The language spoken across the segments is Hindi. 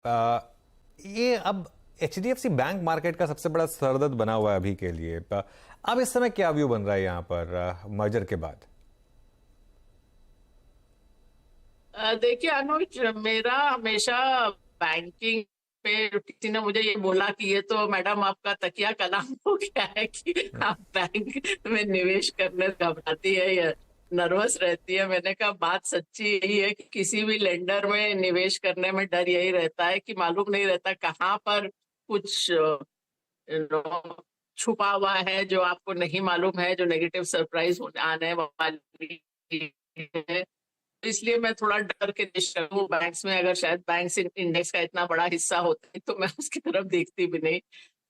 अ, ये अब एचडीएफसी बैंक मार्केट का सबसे बड़ा सरदर्द बना हुआ है अभी के लिए। अब इस समय क्या व्यू बन रहा है यहाँ पर मर्जर के बाद? देखिए अनुज, मेरा हमेशा बैंकिंग पे किसी ने मुझे ये बोला कि ये तो मैडम आपका तकिया कलाम हो गया है कि आप बैंक में निवेश करने से घबराती है या नर्वस रहती है। मैंने कहा बात सच्ची यही है कि किसी भी लेंडर में निवेश करने में डर यही रहता है कि मालूम नहीं रहता कहाँ पर कुछ छुपा हुआ है जो आपको नहीं मालूम है, जो नेगेटिव सरप्राइज आने वाली है। इसलिए मैं थोड़ा डर के निश्चल हूँ बैंक्स में। अगर शायद बैंक्स इंडेक्स का इतना बड़ा हिस्सा होता है तो मैं उसकी तरफ देखती भी नहीं।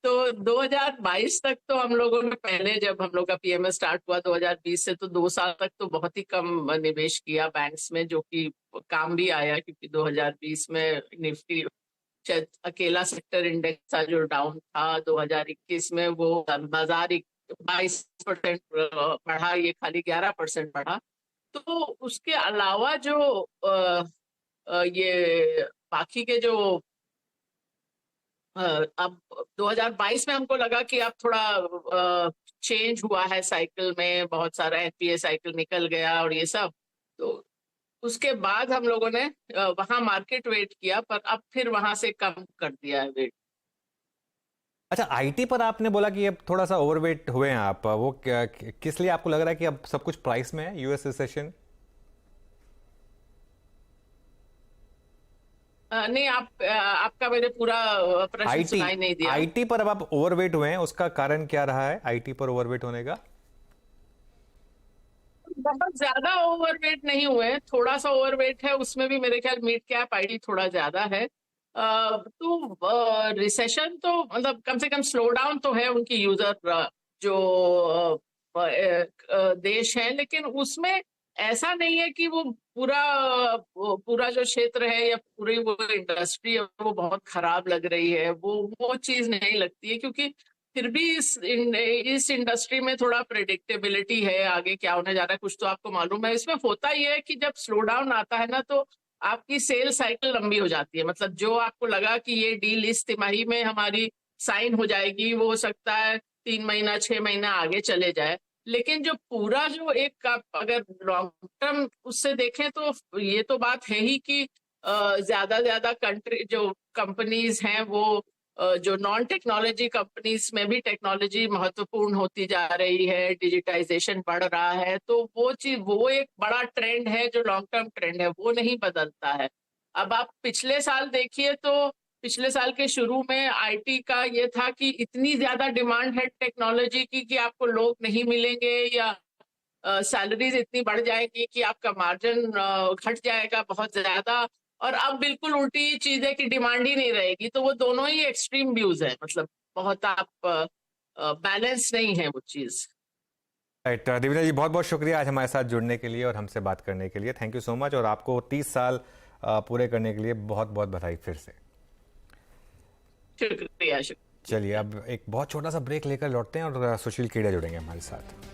तो 2022 तक तो हम लोगों ने, पहले जब हम लोग का पीएमएस स्टार्ट हुआ 2020 से, तो 2 साल तक तो बहुत ही कम निवेश किया बैंक्स में, जो कि काम भी आया क्योंकि 2020 में निफ्टी शायद अकेला सेक्टर इंडेक्स था जो डाउन था। 2021 में वो बाजार 22% बढ़ा, ये खाली 11% बढ़ा। तो उसके अलावा जो ये बाकी के जो अब 2022 में हमको लगा कि अब थोड़ा चेंज हुआ है साइकिल में, बहुत सारा एनपीए साइकिल निकल गया और ये सब। तो उसके बाद हम लोगों ने वहां मार्केट वेट किया, पर अब फिर वहां से कम कर दिया है वेट। अच्छा, आईटी पर आपने बोला कि अब थोड़ा सा ओवरवेट हुए हैं आप। वो किस लिए आपको लग रहा है कि अब सब कुछ प्राइस में है? US recession? नहीं, आपका मैंने पूरा प्रश्न आईटी सुनाई नहीं दिया। आईटी पर अब आप ओवरवेट हुए हैं, उसका कारण क्या रहा है आईटी पर ओवरवेट होने का? बहुत ज्यादा ओवरवेट नहीं हुए, थोड़ा सा ओवरवेट है, उसमें भी मेरे ख्याल मिड कैप आईटी थोड़ा ज्यादा है। तो रिसेशन तो मतलब कम से कम स्लो डाउन तो है उनकी यूजर जो देश है, लेकिन उसमें ऐसा नहीं है कि वो पूरा जो क्षेत्र है या पूरी वो इंडस्ट्री है वो बहुत खराब लग रही है। वो चीज नहीं लगती है, क्योंकि फिर भी इस इंडस्ट्री में थोड़ा प्रेडिक्टेबिलिटी है, आगे क्या होने जा रहा है कुछ तो आपको मालूम है। इसमें होता ये है कि जब स्लो डाउन आता है ना, तो आपकी सेल साइकिल लंबी हो जाती है। मतलब जो आपको लगा कि ये डील इस तिमाही में हमारी साइन हो जाएगी, वो हो सकता है 3 महीना 6 महीना आगे चले जाए। लेकिन जो पूरा जो एक आप अगर लॉन्ग टर्म उससे देखें, तो ये तो बात है ही कि ज्यादा ज्यादा कंट्री जो कंपनीज हैं वो जो नॉन टेक्नोलॉजी कंपनीज में भी टेक्नोलॉजी महत्वपूर्ण होती जा रही है, डिजिटाइजेशन बढ़ रहा है। तो वो चीज, वो एक बड़ा ट्रेंड है, जो लॉन्ग टर्म ट्रेंड है वो नहीं बदलता है। अब आप पिछले साल देखिए तो पिछले साल के शुरू में आईटी का ये था कि इतनी ज्यादा डिमांड है टेक्नोलॉजी की कि आपको लोग नहीं मिलेंगे, या सैलरीज इतनी बढ़ जाएगी कि आपका मार्जिन घट जाएगा बहुत ज्यादा। और अब बिल्कुल उल्टी चीज है कि डिमांड ही नहीं रहेगी। तो वो दोनों ही एक्सट्रीम व्यूज है, मतलब बहुत आप बैलेंस नहीं है वो चीज। राइट दिव्या जी, बहुत बहुत शुक्रिया आज हमारे साथ जुड़ने के लिए और हमसे बात करने के लिए। थैंक यू सो मच, और आपको 30 साल पूरे करने के लिए बहुत बहुत बधाई फिर से। शुक्रिया, शुक्रिया। चलिए अब एक बहुत छोटा सा ब्रेक लेकर लौटते हैं और सुशील केडिया जुड़ेंगे हमारे साथ।